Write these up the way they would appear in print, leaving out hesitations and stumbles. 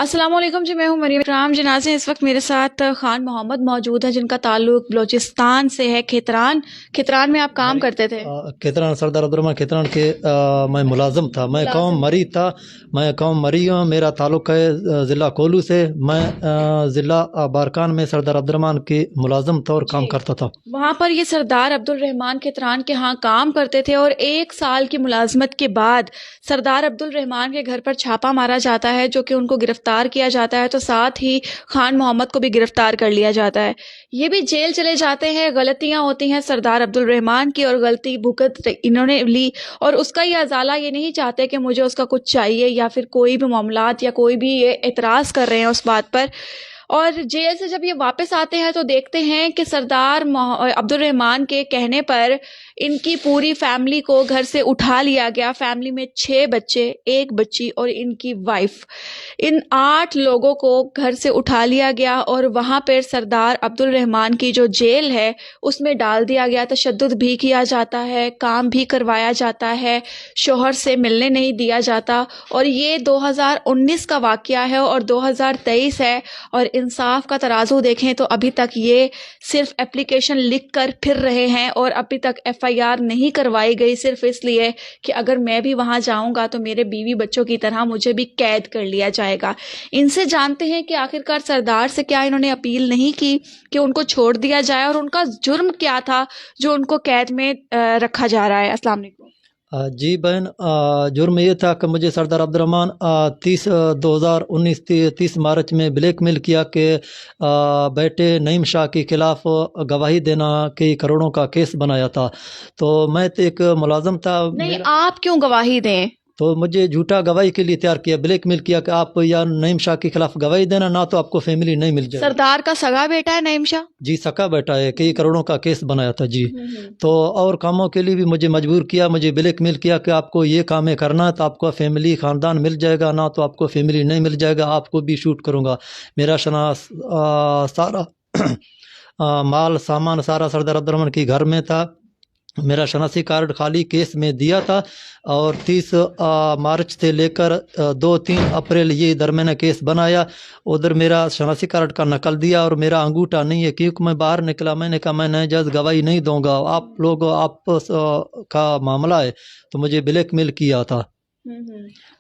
السلام علیکم جی، میں ہوں مریم اکرام۔ جی ناظرین، اس وقت میرے ساتھ خان محمد موجود ہیں جن کا تعلق بلوچستان سے ہے۔ کھتران میں آپ کام کرتے تھے؟ کھتران سردار عبدالرحمان کھتران کے میں ملازم تھا۔ میں قوم مری تھا، میں قوم مری ہوں۔ میرا تعلق ہے ضلع کولو سے۔ میں ضلع بارکان میں سردار عبدالرحمان کے ملازم طور کام کرتا تھا۔ وہاں پر یہ سردار عبدالرحمان کھتران کے ہاں کام کرتے تھے، اور 1 سال کی ملازمت کے بعد سردار عبدالرحمان کے گھر پر چھاپا مارا جاتا ہے، جو کہ ان کو گرفتار کیا جاتا ہے، تو ساتھ ہی خان محمد کو بھی گرفتار کر لیا جاتا ہے۔ یہ بھی جیل چلے جاتے ہیں۔ غلطیاں ہوتی ہیں سردار عبدالرحمان کی، اور غلطی بھگت انہوں نے لی، اور اس کا یہ ازالہ یہ نہیں چاہتے کہ مجھے اس کا کچھ چاہیے، یا پھر کوئی بھی معاملات یا کوئی بھی یہ اعتراض کر رہے ہیں اس بات پر۔ اور جیل سے جب یہ واپس آتے ہیں تو دیکھتے ہیں کہ سردار عبدالرحمان کے کہنے پر ان کی پوری فیملی کو گھر سے اٹھا لیا گیا۔ فیملی میں 6 بچے، 1 بچی اور ان کی وائف، ان 8 لوگوں کو گھر سے اٹھا لیا گیا، اور وہاں پر سردار عبدالرحمان کی جو جیل ہے اس میں ڈال دیا گیا۔ تشدد بھی کیا جاتا ہے، کام بھی کروایا جاتا ہے، شوہر سے ملنے نہیں دیا جاتا۔ اور یہ 2019 کا واقعہ ہے اور 2023 ہے، اور انصاف کا ترازو دیکھیں تو ابھی تک یہ صرف اپلیکیشن لکھ کر پھر رہے ہیں، اور ابھی تک FIR نہیں کروائی گئی، صرف اس لیے کہ اگر میں بھی وہاں جاؤں گا تو میرے بیوی بچوں کی طرح مجھے بھی قید کر لیا جائے گا۔ ان سے جانتے ہیں کہ آخرکار سردار سے کیا انہوں نے اپیل نہیں کی کہ ان کو چھوڑ دیا جائے، اور ان کا جرم کیا تھا جو ان کو قید میں رکھا جا رہا ہے۔ السلام علیکم۔ جی بہن، جرم یہ تھا کہ مجھے سردار عبدالرحمان 30 مارچ میں بلیک میل کیا کہ بیٹے نعیم شاہ کے خلاف گواہی دینا کہ کروڑوں کا کیس بنایا تھا۔ تو میں تو ایک ملازم تھا۔ نہیں، آپ کیوں گواہی دیں؟ تو مجھے جھوٹا گواہی کے لیے تیار کیا، بلیک میل کیا کہ آپ یا نعیم شاہ کے خلاف گواہی دینا، نہ تو آپ کو فیملی نہیں مل جائے۔ سردار کا سگا بیٹا ہے نعیم شاہ؟ جی سکا بیٹا ہے، کئی کروڑوں کا کیس بنایا تھا جی۔ تو اور کاموں کے لیے بھی مجھے مجبور کیا، مجھے بلیک میل کیا کہ آپ کو یہ کامیں کرنا ہے تو آپ کو فیملی خاندان مل جائے گا، نہ تو آپ کو فیملی نہیں مل جائے گا، آپ کو بھی شوٹ کروں گا۔ میرا سارا مال سامان سارا سردار عبدالرحمان کے گھر میں تھا۔ میرا شناسی کارڈ خالی کیس میں دیا تھا، اور 30 مارچ سے لے کر 2-3 اپریل یہ درمیانہ کیس بنایا۔ ادھر میرا شناسی کارڈ کا نقل دیا، اور میرا انگوٹھا نہیں ہے کیونکہ میں باہر نکلا۔ میں نے کہا میں ناجائز گواہی نہیں دوں گا، آپ لوگ آپس کا معاملہ ہے، تو مجھے بلیک میل کیا تھا۔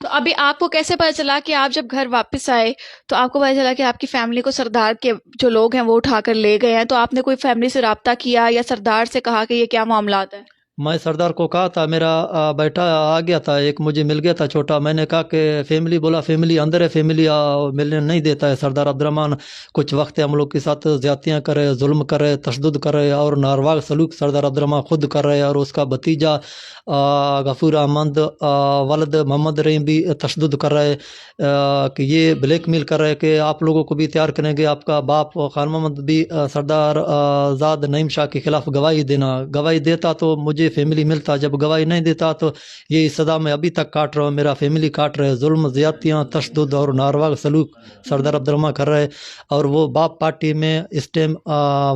تو ابھی آپ کو کیسے پتہ چلا کہ آپ جب گھر واپس آئے تو آپ کو پتہ چلا کہ آپ کی فیملی کو سردار کے جو لوگ ہیں وہ اٹھا کر لے گئے ہیں؟ تو آپ نے کوئی فیملی سے رابطہ کیا یا سردار سے کہا کہ یہ کیا معاملات ہیں؟ میں سردار کو کہا تھا، میرا بیٹا آ گیا تھا، ایک مجھے مل گیا تھا چھوٹا۔ میں نے کہا کہ فیملی، بولا فیملی اندر ہے، فیملی ملنے نہیں دیتا ہے۔ سردار عبدالرحمان کچھ وقت ہم لوگ کے ساتھ زیادتیاں کرے، ظلم کرے، تشدد کرے، اور ناروا سلوک سردار عبدالرحمان خود کر رہے، اور اس کا بھتیجا غفور احمد ولد محمد رحیم بھی تشدد کر رہے، کہ یہ بلیک میل کر رہے کہ آپ لوگوں کو بھی تیار کریں گے، آپ کا باپ خان محمد بھی سردار زاد نعیم شاہ کے خلاف گواہی دینا، گواہی دیتا تو مجھے فیملی ملتا، جب گواہی نہیں دیتا تو یہ صدا میں ابھی تک کاٹ رہا ہوں، میرا فیملی کاٹ رہے، ظلم، زیادتیاں، تشدد اور ناروا سلوک سردار عبدالرحمان کر رہے۔ اور وہ باپ پارٹی میں اس ٹائم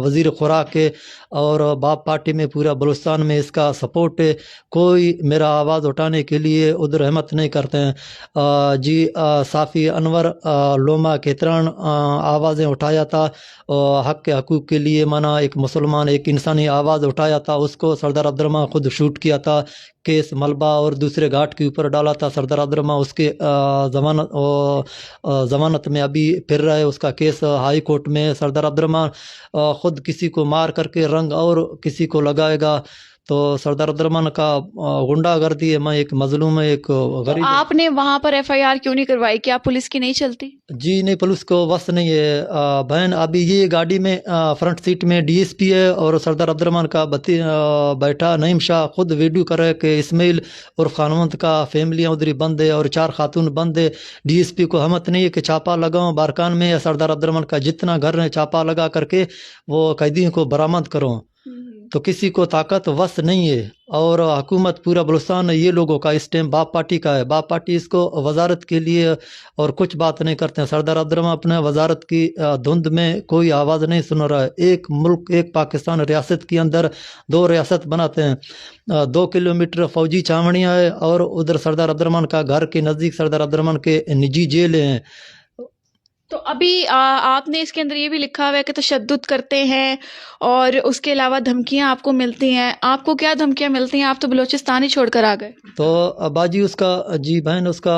وزیر خوراک ہے، اور باپ پارٹی میں پورا بلوچستان میں اس کا سپورٹ ہے، کوئی میرا آواز اٹھانے کے لیے ادھر احمت نہیں کرتے ہیں۔ جی صافی انور لوما کھتران آوازیں اٹھایا تھا، حق کے حقوق کے لیے، مانا ایک مسلمان ایک انسانی آواز اٹھایا تھا، اس کو سردار عبدالرحمان خود شوٹ کیا تھا، کیس ملبہ اور دوسرے گھاٹ کے اوپر ڈالا تھا۔ سردار عبدالرحمان اس کے ضمانت میں ابھی پھر رہا ہے، اس کا کیس ہائی کورٹ میں۔ سردار عبدالرحمان خود کسی کو مار کر کے رنگ اور کسی کو لگائے گا، تو سردار عبدالرحمان کا غنڈہ گردی ہے۔ میں ایک مظلوم ہے، ایک غریب۔ آپ نے وہاں پر FIR کیوں نہیں کروائی؟ کیا پولیس کی نہیں چلتی؟ جی نہیں، پولیس کو وصف نہیں ہے بہن۔ ابھی یہ گاڑی میں فرنٹ سیٹ میں DSP ہے، اور سردار عبدالرحمان کا بیٹا نعیم شاہ خود ویڈیو کر رہے کہ اسماعیل اور خانوند کا فیملیاں ادھری بند ہے، اور 4 خاتون بند ہے۔ DSP کو ہمت نہیں ہے کہ چھاپا لگاؤں بارکان میں، یا سردار عبدالرحمان کا جتنا گھر ہے چھاپا لگا کر کے وہ قیدیوں کو برآمد کروں، تو کسی کو طاقت وس نہیں ہے۔ اور حکومت پورا بلوچستان یہ لوگوں کا اس ٹائم باپ پارٹی کا ہے، باپ پارٹی اس کو وزارت کے لیے اور کچھ بات نہیں کرتے ہیں۔ سردار عبدالرحمان اپنے وزارت کی دھند میں کوئی آواز نہیں سن رہا ہے۔ ایک ملک، ایک پاکستان ریاست کے اندر 2 ریاست بناتے ہیں، 2 کلومیٹر فوجی چھاونیاں ہے، اور ادھر سردار عبدالرحمان کا گھر کے نزدیک سردار عبدالرحمان کے نجی جیل ہیں۔ تو ابھی آپ نے اس کے اندر یہ بھی لکھا ہوا ہے کہ تشدد کرتے ہیں اور اس کے علاوہ دھمکیاں آپ کو ملتی ہیں. آپ کو کیا دھمکیاں ملتی ہیں؟ آپ تو بلوچستان ہی چھوڑ کر آ گئے. تو باجی اس کا، جی بہن، اس کا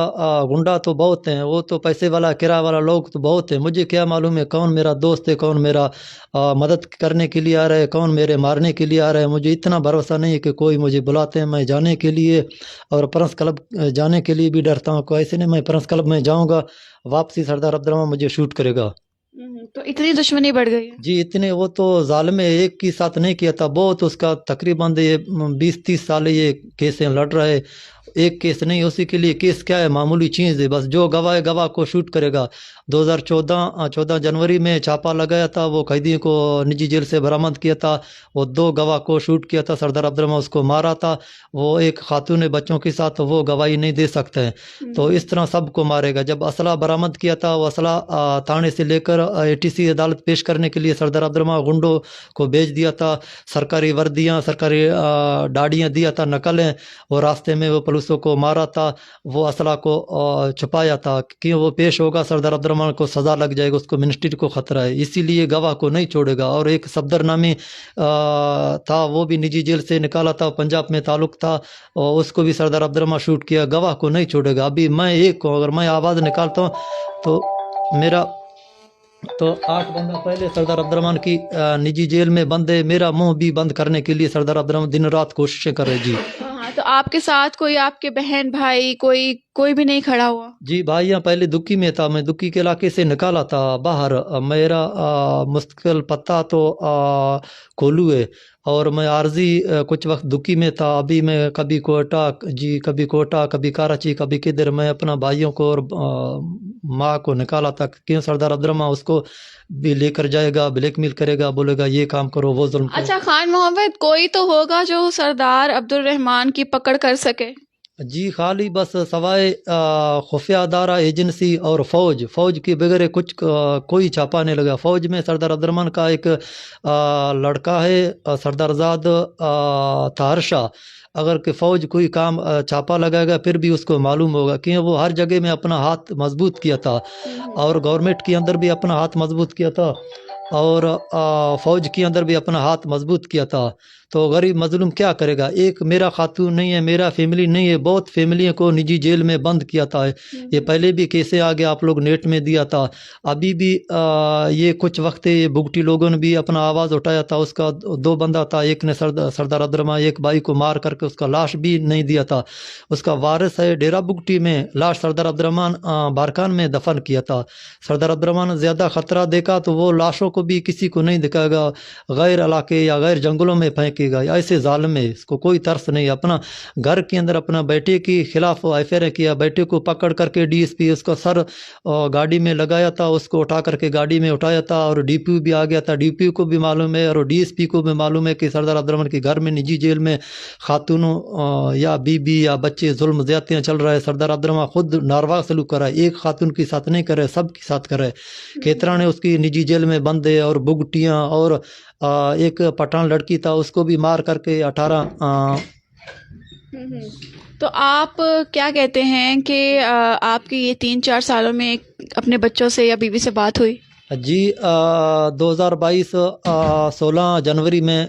گنڈا تو بہت ہیں، وہ تو پیسے والا کرایہ والا لوگ تو بہت ہیں. مجھے کیا معلوم ہے کون میرا دوست ہے، کون میرا مدد کرنے کے لیے آ رہا ہے، کون میرے مارنے کے لیے آ رہا ہے. مجھے اتنا بھروسہ نہیں ہے کہ کوئی مجھے بلاتے ہیں میں جانے کے لیے، اور پرنس کلب جانے کے لیے بھی ڈرتا ہوں. کوئی ایسے نہیں میں پرنس کلب میں جاؤں گا واپسی سردار عبد الرحمان مجھے شوٹ کرے گا. تو اتنی دشمنی بڑھ گئی ہے. جی اتنے، وہ تو ظالم ہے، ایک کے ساتھ نہیں کیا تھا، بہت اس کا تقریباً یہ 20-30 سال یہ کیسیں لڑ رہا ہے. ایک کیس نہیں، اسی کے لیے کیس کیا ہے، معمولی چیز ہے، بس جو گواہ ہے گواہ کو شوٹ کرے گا. 14 جنوری میں چھاپا لگایا تھا، وہ قیدی کو نجی جیل سے برآمد کیا تھا، وہ 2 گواہ کو شوٹ کیا تھا، سردار عبد الرحمان اس کو مارا تھا. وہ ایک خاتون بچوں کے ساتھ وہ گواہی نہیں دے سکتے ہیں، تو اس طرح سب کو مارے گا. جب اسلحہ برآمد کیا تھا، وہ اسلحہ تھانے سے لے کر ATC عدالت پیش کرنے کے لیے سردار عبد الرحمان گنڈوں کو بھیج دیا تھا. سرکاری وردیاں، سرکاری ڈاڑیاں دیا تھا، نقلیں. وہ راستے میں وہ پولیسوں کو مارا تھا، وہ اسلحہ کو چھپایا تھا کہ وہ پیش ہوگا سردار عبد الرحمان کو سزا لگ جائے گا، اس کو منسٹری کو خطرہ ہے، اسی لیے گواہ کو نہیں چھوڑے گا. اور ایک صفدر نامی تھا، وہ بھی نجی جیل سے نکالا تھا، پنجاب میں تعلق تھا، اور اس کو بھی سردار عبد الرحمان شوٹ کیا. گواہ کو نہیں چھوڑے گا. ابھی میں ایک ہوں، اگر میں آواز نکالتا ہوں تو میرا تو 8 بندہ پہلے سردار عبد الرحمان کی نجی جیل میں بند ہے. میرا منہ بھی بند کرنے کے لیے سردار عبد الرحمان دن رات کوششیں کر رہے. جی ہاں، تو آپ کے ساتھ کوئی آپ کے بہن بھائی کوئی بھی نہیں کھڑا ہوا؟ جی بھائیاں، پہلے دکی میں تھا، میں دکی کے علاقے سے نکالا تھا باہر. میرا مستقل پتہ تو کولو ہے، اور میں عارضی کچھ وقت دکی میں تھا. ابھی میں کبھی کوئٹہ، کبھی کوئٹہ، کبھی کراچی، کبھی کدھر. میں اپنا بھائیوں کو اور ماں کو نکالا تھا، کیوں سردار عبد الرحمان اس کو بھی لے کر جائے گا، بلیک میل کرے گا، بولے گا یہ کام کرو، وہ ظلم کرو. اچھا خان محمد، کوئی تو ہوگا جو سردار عبد الرحمان کی پکڑ کر سکے؟ جی خالی بس سوائے خفیہ ادارہ، ایجنسی اور فوج کے بغیر کچھ کوئی چھاپا نہیں لگا. فوج میں سردار عبد الرحمان کا ایک لڑکا ہے، سردار زاد طاہر شاہ. اگر کہ فوج کوئی کام چھاپا لگائے گا پھر بھی اس کو معلوم ہوگا، کہ وہ ہر جگہ میں اپنا ہاتھ مضبوط کیا تھا، اور گورنمنٹ کے اندر بھی اپنا ہاتھ مضبوط کیا تھا، اور فوج کے اندر بھی اپنا ہاتھ مضبوط کیا تھا. تو غریب مظلوم کیا کرے گا؟ ایک میرا خاتون نہیں ہے، میرا فیملی نہیں ہے، بہت فیملیوں کو نجی جیل میں بند کیا تھا. یہ پہلے بھی کیسے آگے آپ لوگ نیٹ میں دیا تھا. ابھی بھی یہ کچھ وقت یہ بگٹی لوگوں نے بھی اپنا آواز اٹھایا تھا. اس کا 2 بندہ تھا، ایک نے سردار عبد الرحمان ایک بھائی کو مار کر کے اس کا لاش بھی نہیں دیا تھا. اس کا وارث ہے ڈیرہ بگٹی میں، لاش سردار عبد الرحمان بارکان میں دفن کیا تھا. سردار عبد الرحمان زیادہ خطرہ دیکھا تو وہ لاشوں کو بھی کسی کو نہیں دکھائے گا، غیر علاقے یا غیر جنگلوں میں پھینکے گا. ایسے ظالم ہے، اس کو کوئی ترس نہیں. اپنا گھر کے اندر اپنا بیٹے کے خلاف ایفر کیا، بیٹے کو پکڑ کر کے DSP اس کا سر گاڑی میں لگایا تھا، اس کو اٹھا کر کے گاڑی میں اٹھایا تھا، اور DPO بھی آ گیا تھا. DPO کو بھی معلوم ہے اور DSP کو بھی معلوم ہے کہ سردار عبد الرحمان کے گھر میں نجی جیل میں خاتونوں یا بیوی یا بچے ظلم زیادتیاں چل رہا ہے. سردار عبد الرحمان خود ناروا سلوک کر رہا ہے، ایک خاتون کے ساتھ نہیں کر رہے، سب کے ساتھ کر رہے. کھیترا نے اس کی نجی جیل میں بند ہے، اور بگٹیاں، اور ایک پٹھان لڑکی تھا اس کو بھی مار کر کے 18. تو آپ کیا کہتے ہیں کہ آپ کی یہ 3-4 سالوں میں اپنے بچوں سے یا بیوی سے بات ہوئی؟ جی 2022 16 جنوری میں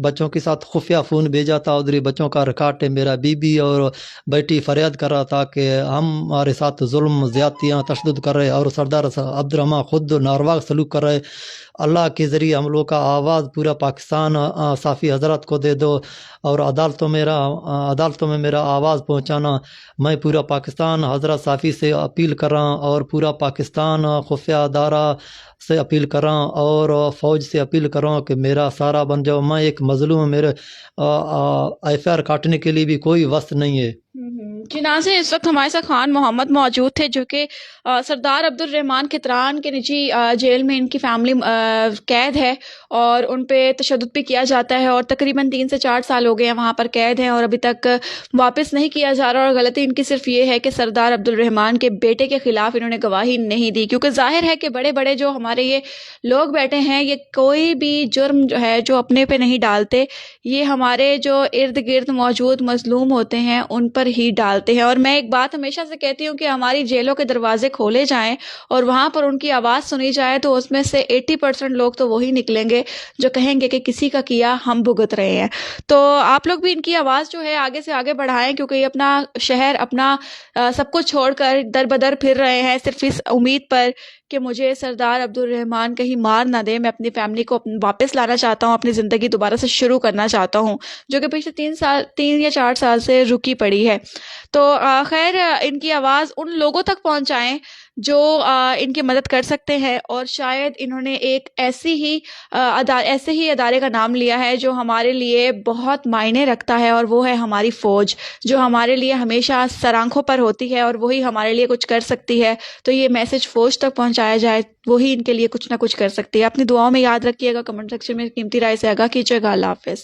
بچوں کے ساتھ خفیہ فون بھیجا تھا. ادھر بچوں کا ریکارڈ ہے. میرا بیوی اور بیٹی فریاد کر رہا تھا کہ ہمارے ساتھ ظلم زیادتیاں تشدد کر رہے، اور سردار عبد الرحمان خود ناروا سلوک کر رہے. اللہ کے ذریعے ہم لوگ کا آواز پورا پاکستان صافی حضرات کو دے دو، اور عدالتوں میں میرا آواز پہنچانا. میں پورا پاکستان حضرت صافی سے اپیل کر رہا ہوں، اور پورا پاکستان خفیہ ادارہ سے اپیل کر رہا ہوں، اور فوج سے اپیل کر رہا ہوں کہ میرا سارا بن جاؤ. میں ایک مظلوم، میرے FIR کاٹنے کے لیے بھی کوئی وقت نہیں ہے. چنانچہ اس وقت ہمارے ساتھ خان محمد موجود تھے، جو کہ سردار عبد الرحمان کتران کے نجی جیل میں ان کی فیملی قید ہے، اور ان پہ تشدد بھی کیا جاتا ہے، اور تقریباً 3 سے 4 سال ہو گئے ہیں وہاں پر قید ہیں، اور ابھی تک واپس نہیں کیا جا رہا. اور غلطی ان کی صرف یہ ہے کہ سردار عبد الرحمان کے بیٹے کے خلاف انہوں نے گواہی نہیں دی، کیونکہ ظاہر ہے کہ بڑے بڑے جو ہمارے یہ لوگ بیٹھے ہیں، یہ کوئی بھی جرم جو ہے جو اپنے پہ نہیں ڈالتے، یہ ہمارے جو ارد گرد موجود مظلوم ہوتے ہیں ان پر ہی ڈالتے نکالتے ہیں. اور میں ایک بات ہمیشہ سے کہتی ہوں کہ ہماری جیلوں کے دروازے کھولے جائیں اور وہاں پر ان کی آواز سنی جائے تو اس میں سے 80% لوگ تو وہی نکلیں گے جو کہیں گے کہ کسی کا کیا ہم بھگت رہے ہیں. تو آپ لوگ بھی ان کی آواز جو ہے آگے سے آگے بڑھائیں، کیونکہ یہ اپنا شہر، اپنا سب کچھ چھوڑ کر در بدر پھر رہے ہیں صرف اس امید پر کہ مجھے سردار عبدالرحمان کہیں مار نہ دے. میں اپنی فیملی کو واپس لانا چاہتا ہوں، اپنی زندگی دوبارہ سے شروع کرنا چاہتا ہوں جو کہ پچھلے 3 یا 4 سال سے رکی پڑی ہے. تو خیر ان کی آواز ان لوگوں تک پہنچائیں جو ان کی مدد کر سکتے ہیں، اور شاید انہوں نے ایک ایسے ہی ادارے کا نام لیا ہے جو ہمارے لیے بہت معنی رکھتا ہے، اور وہ ہے ہماری فوج، جو ہمارے لیے ہمیشہ سر آنکھوں پر ہوتی ہے اور وہی ہمارے لیے کچھ کر سکتی ہے. تو یہ میسج فوج تک پہنچایا جائے، وہی ان کے لیے کچھ نہ کچھ کر سکتی ہے. اپنی دعاؤں میں یاد رکھیے گا، کمنٹ سیکشن میں قیمتی رائے سے آگاہ کیجیے گا. اللہ حافظ.